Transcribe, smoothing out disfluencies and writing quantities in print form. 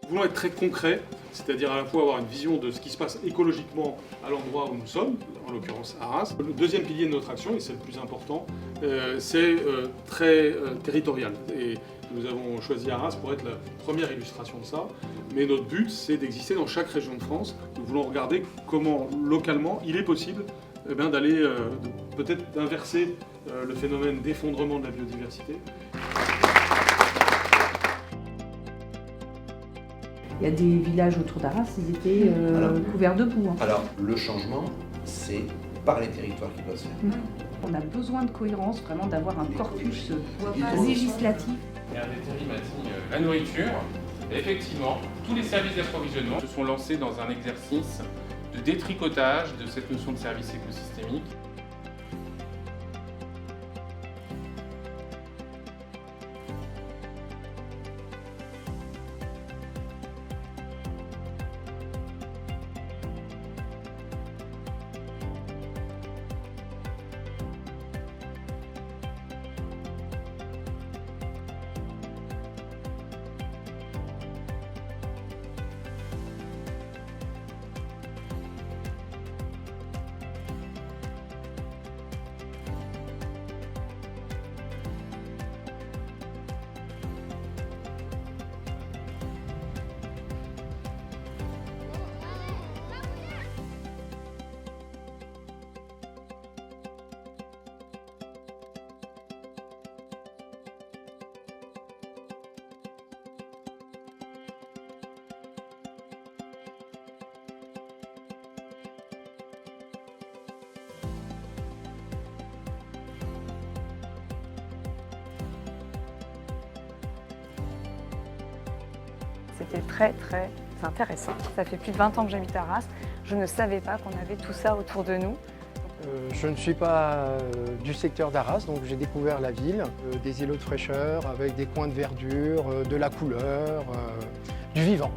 Nous voulons être très concrets, c'est-à-dire à la fois avoir une vision de ce qui se passe écologiquement à l'endroit où nous sommes, en l'occurrence à Arras. Le deuxième pilier de notre action, et c'est le plus important, c'est très territorial. Et nous avons choisi Arras pour être la première illustration de ça. Mais notre but, c'est d'exister dans chaque région de France. Nous voulons regarder comment, localement, il est possible d'aller peut-être d'inverser le phénomène d'effondrement de la biodiversité. Il y a des villages autour d'Arras, ils étaient couverts de boue. Alors, le changement, c'est par les territoires qu'il doit se faire. On a besoin de cohérence, vraiment d'avoir un corpus législatif. Il y a un vétérinaire m'a dit la nourriture. Et effectivement, tous les services d'approvisionnement se sont lancés dans un exercice de détricotage de cette notion de service écosystémique. C'était très intéressant. Ça fait plus de 20 ans que j'habite à Arras. Je ne savais pas qu'on avait tout ça autour de nous. Je ne suis pas du secteur d'Arras, donc j'ai découvert la ville, des îlots de fraîcheur avec des coins de verdure, de la couleur, du vivant.